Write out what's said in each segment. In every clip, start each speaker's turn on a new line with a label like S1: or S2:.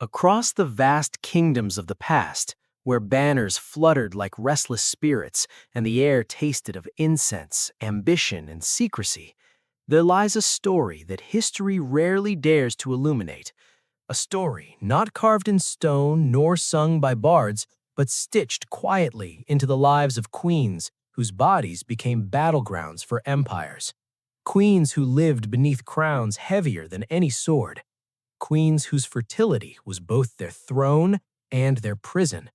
S1: Across the vast kingdoms of the past, where banners fluttered like restless spirits and the air tasted of incense, ambition, and secrecy, there lies a story that history rarely dares to illuminate. A story not carved in stone nor sung by bards, but stitched quietly into the lives of queens whose bodies became battlegrounds for empires. Queens who lived beneath crowns heavier than any sword. Queens whose fertility was both their throne and their prison.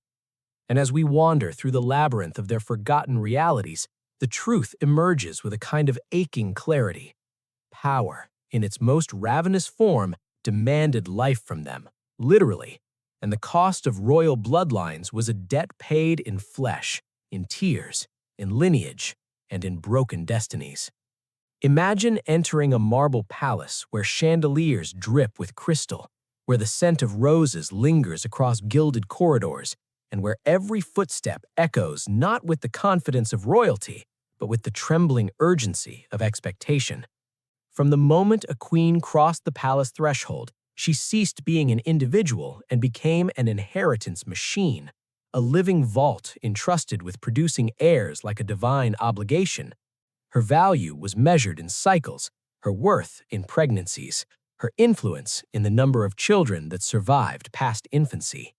S1: And as we wander through the labyrinth of their forgotten realities, the truth emerges with a kind of aching clarity. Power, in its most ravenous form, demanded life from them, literally, and the cost of royal bloodlines was a debt paid in flesh, in tears, in lineage, and in broken destinies. Imagine entering a marble palace where chandeliers drip with crystal, where the scent of roses lingers across gilded corridors, and where every footstep echoes not with the confidence of royalty, but with the trembling urgency of expectation. From the moment a queen crossed the palace threshold, she ceased being an individual and became an inheritance machine, a living vault entrusted with producing heirs like a divine obligation. Her value was measured in cycles, her worth in pregnancies, her influence in the number of children that survived past infancy.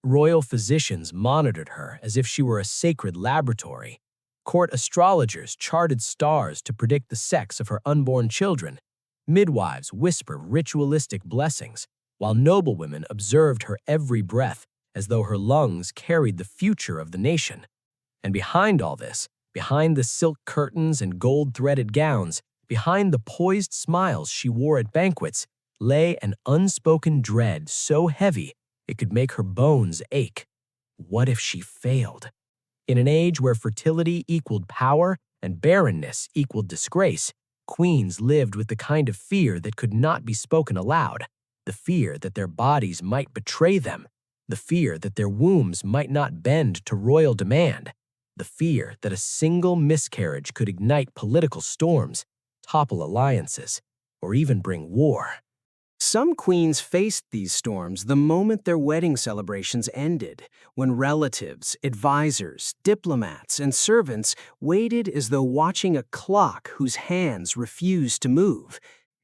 S1: Royal physicians monitored her as if she were a sacred laboratory. Court astrologers charted stars to predict the sex of her unborn children. Midwives whispered ritualistic blessings, while noblewomen observed her every breath as though her lungs carried the future of the nation. And behind all this, behind the silk curtains and gold-threaded gowns, behind the poised smiles she wore at banquets, lay an unspoken dread so heavy it could make her bones ache. What if she failed? In an age where fertility equaled power and barrenness equaled disgrace, queens lived with the kind of fear that could not be spoken aloud, the fear that their bodies might betray them, the fear that their wombs might not bend to royal demand, the fear that a single miscarriage could ignite political storms, topple alliances, or even bring war. Some queens faced these storms the moment their wedding celebrations ended, when relatives, advisors, diplomats, and servants waited as though watching a clock whose hands refused to move.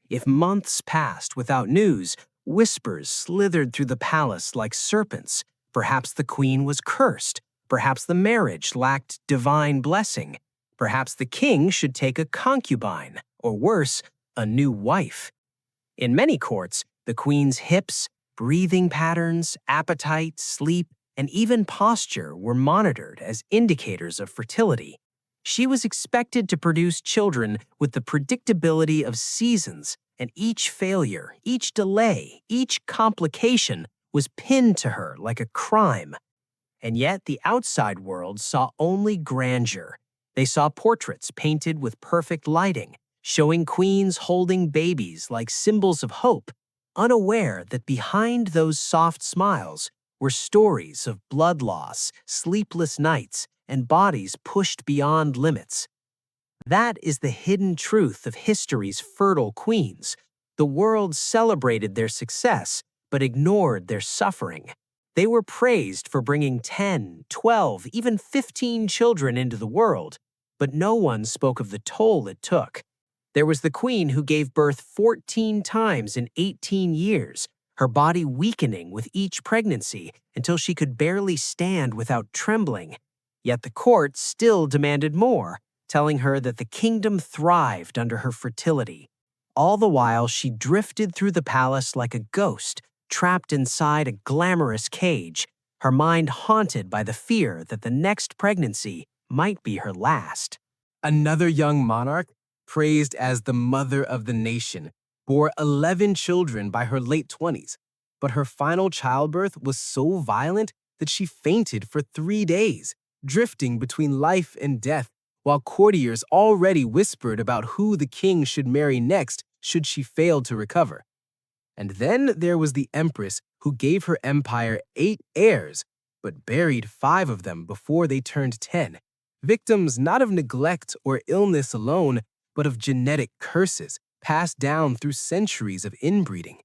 S1: If months passed without news, whispers slithered through the palace like serpents. Perhaps the queen was cursed. Perhaps the marriage lacked divine blessing. Perhaps the king should take a concubine, or worse, a new wife. In many courts, the queen's hips, breathing patterns, appetite, sleep, and even posture were monitored as indicators of fertility. She was expected to produce children with the predictability of seasons, and each failure, each delay, each complication was pinned to her like a crime. And yet the outside world saw only grandeur. They saw portraits painted with perfect lighting, showing queens holding babies like symbols of hope, unaware that behind those soft smiles were stories of blood loss, sleepless nights, and bodies pushed beyond limits. That is the hidden truth of history's fertile queens. The world celebrated their success, but ignored their suffering. They were praised for bringing 10, 12, even 15 children into the world, but no one spoke of the toll it took. There was the queen who gave birth 14 times in 18 years, her body weakening with each pregnancy until she could barely stand without trembling. Yet the court still demanded more, telling her that the kingdom thrived under her fertility. All the while, she drifted through the palace like a ghost, trapped inside a glamorous cage, her mind haunted by the fear that the next pregnancy might be her last.
S2: Another young monarch, praised as the mother of the nation, bore 11 children by her late 20s, but her final childbirth was so violent that she fainted for 3 days, drifting between life and death, while courtiers already whispered about who the king should marry next should she fail to recover. And then there was the empress who gave her empire 8 heirs, but buried 5 of them before they turned 10, victims not of neglect or illness alone, but of genetic curses passed down through centuries of inbreeding.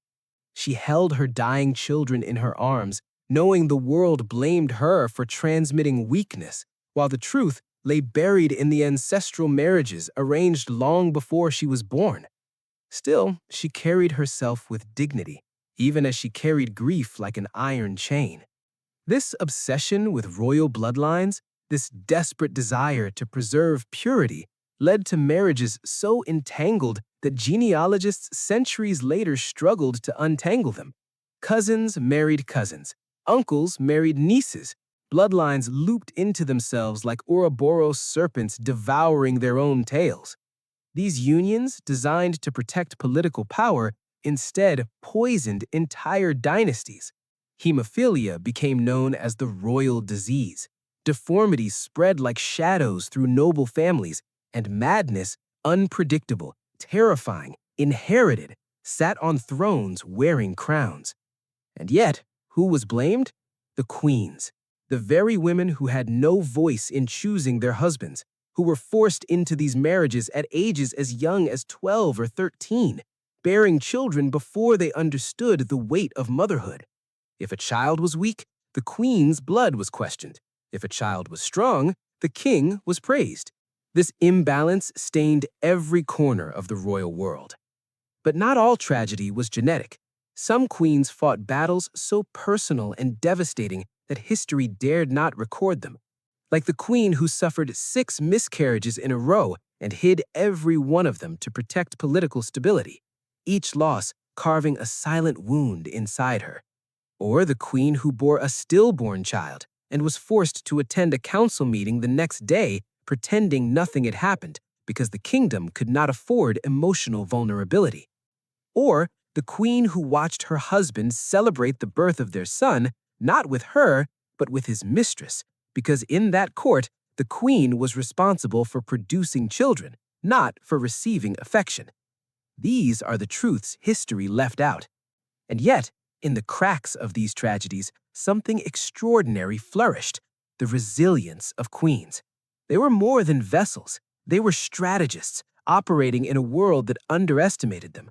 S2: She held her dying children in her arms, knowing the world blamed her for transmitting weakness, while the truth lay buried in the ancestral marriages arranged long before she was born. Still, she carried herself with dignity, even as she carried grief like an iron chain. This obsession with royal bloodlines, this desperate desire to preserve purity, led to marriages so entangled that genealogists centuries later struggled to untangle them. Cousins married cousins, uncles married nieces, bloodlines looped into themselves like Ouroboros serpents devouring their own tails. These unions, designed to protect political power, instead poisoned entire dynasties. Hemophilia became known as the royal disease. Deformities spread like shadows through noble families, and madness, unpredictable, terrifying, inherited, sat on thrones wearing crowns. And yet, who was blamed? The queens, the very women who had no voice in choosing their husbands, who were forced into these marriages at ages as young as 12 or 13, bearing children before they understood the weight of motherhood. If a child was weak, the queen's blood was questioned. If a child was strong, the king was praised. This imbalance stained every corner of the royal world. But not all tragedy was genetic. Some queens fought battles so personal and devastating that history dared not record them. Like the queen who suffered 6 miscarriages in a row and hid every one of them to protect political stability, each loss carving a silent wound inside her. Or the queen who bore a stillborn child and was forced to attend a council meeting the next day pretending nothing had happened because the kingdom could not afford emotional vulnerability. Or the queen who watched her husband celebrate the birth of their son, not with her, but with his mistress, because in that court, the queen was responsible for producing children, not for receiving affection. These are the truths history left out. And yet, in the cracks of these tragedies, something extraordinary flourished: the resilience of queens. They were more than vessels. They were strategists, operating in a world that underestimated them.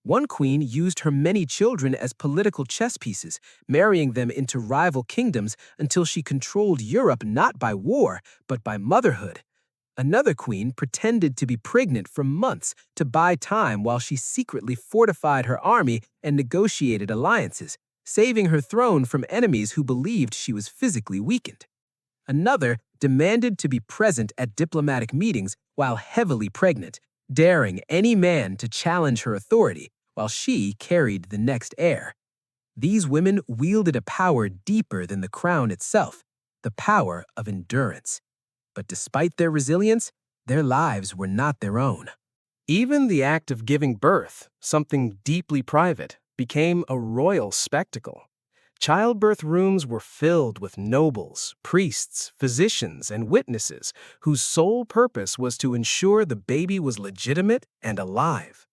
S2: One queen used her many children as political chess pieces, marrying them into rival kingdoms until she controlled Europe not by war, but by motherhood. Another queen pretended to be pregnant for months to buy time while she secretly fortified her army and negotiated alliances, saving her throne from enemies who believed she was physically weakened. Another demanded to be present at diplomatic meetings while heavily pregnant, daring any man to challenge her authority, while she carried the next heir. These women wielded a power deeper than the crown itself, the power of endurance. But despite their resilience, their lives were not their own.
S1: Even the act of giving birth, something deeply private, became a royal spectacle. Childbirth rooms were filled with nobles, priests, physicians, and witnesses whose sole purpose was to ensure the baby was legitimate and alive.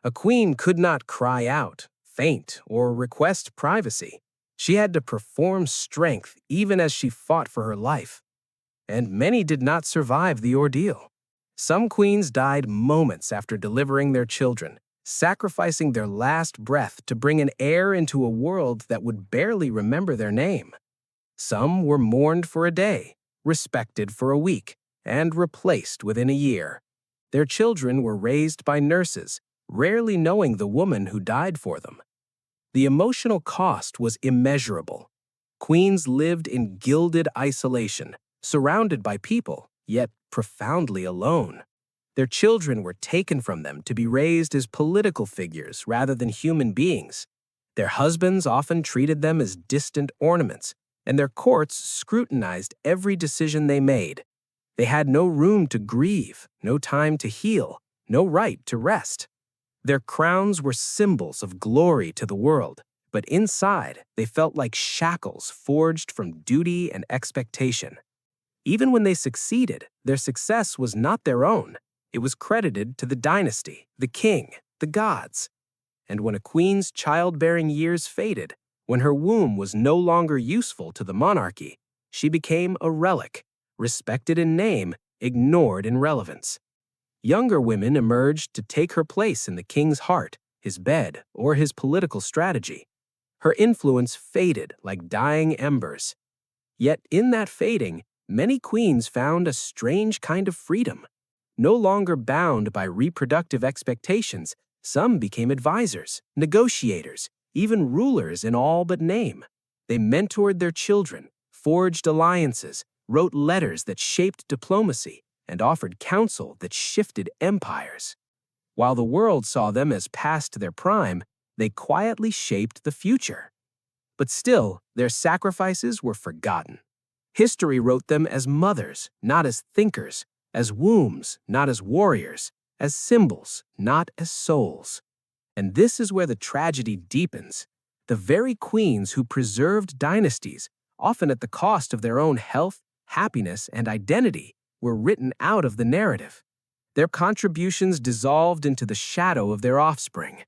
S1: A queen could not cry out, faint, or request privacy. She had to perform strength even as she fought for her life. And many did not survive the ordeal. Some queens died moments after delivering their children, sacrificing their last breath to bring an heir into a world that would barely remember their name. Some were mourned for a day, respected for a week, and replaced within a year. Their children were raised by nurses, rarely knowing the woman who died for them. The emotional cost was immeasurable. Queens lived in gilded isolation, surrounded by people, yet profoundly alone. Their children were taken from them to be raised as political figures rather than human beings. Their husbands often treated them as distant ornaments, and their courts scrutinized every decision they made. They had no room to grieve, no time to heal, no right to rest. Their crowns were symbols of glory to the world, but inside they felt like shackles forged from duty and expectation. Even when they succeeded, their success was not their own. It was credited to the dynasty, the king, the gods. And when a queen's childbearing years faded, when her womb was no longer useful to the monarchy, she became a relic, respected in name, ignored in relevance. Younger women emerged to take her place in the king's heart, his bed, or his political strategy. Her influence faded like dying embers. Yet in that fading, many queens found a strange kind of freedom. No longer bound by reproductive expectations, some became advisors, negotiators, even rulers in all but name. They mentored their children, forged alliances, wrote letters that shaped diplomacy, and offered counsel that shifted empires. While the world saw them as past their prime, they quietly shaped the future. But still, their sacrifices were forgotten. History wrote them as mothers, not as thinkers, as wombs, not as warriors, as symbols, not as souls. And this is where the tragedy deepens. The very queens who preserved dynasties, often at the cost of their own health, happiness, and identity, were written out of the narrative. Their contributions dissolved into the shadow of their offspring.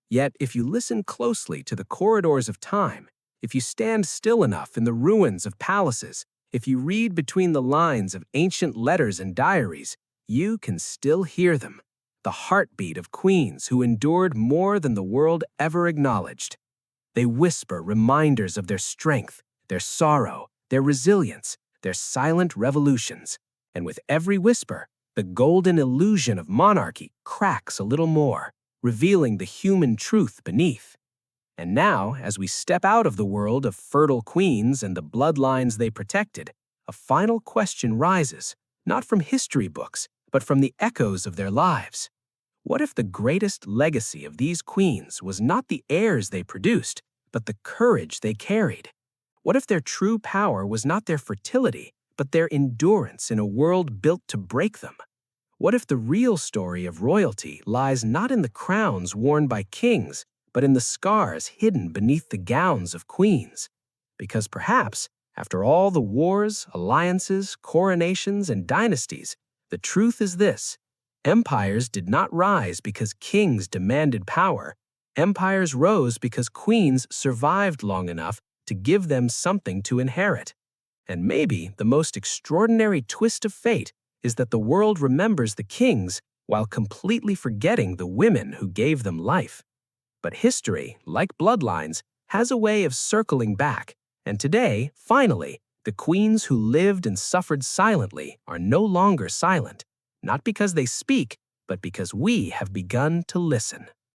S1: Yet, if you listen closely to the corridors of time, if you stand still enough in the ruins of palaces, if you read between the lines of ancient letters and diaries, you can still hear them, the heartbeat of queens who endured more than the world ever acknowledged. They whisper reminders of their strength, their sorrow, their resilience, their silent revolutions. And with every whisper, the golden illusion of monarchy cracks a little more, revealing the human truth beneath. And now, as we step out of the world of fertile queens and the bloodlines they protected, a final question rises, not from history books, but from the echoes of their lives. What if the greatest legacy of these queens was not the heirs they produced, but the courage they carried? What if their true power was not their fertility, but their endurance in a world built to break them? What if the real story of royalty lies not in the crowns worn by kings, but in the scars hidden beneath the gowns of queens? Because perhaps, after all the wars, alliances, coronations, and dynasties, the truth is this: empires did not rise because kings demanded power. Empires rose because queens survived long enough to give them something to inherit. And maybe the most extraordinary twist of fate is that the world remembers the kings while completely forgetting the women who gave them life. But history, like bloodlines, has a way of circling back, and today, finally, the queens who lived and suffered silently are no longer silent, not because they speak, but because we have begun to listen.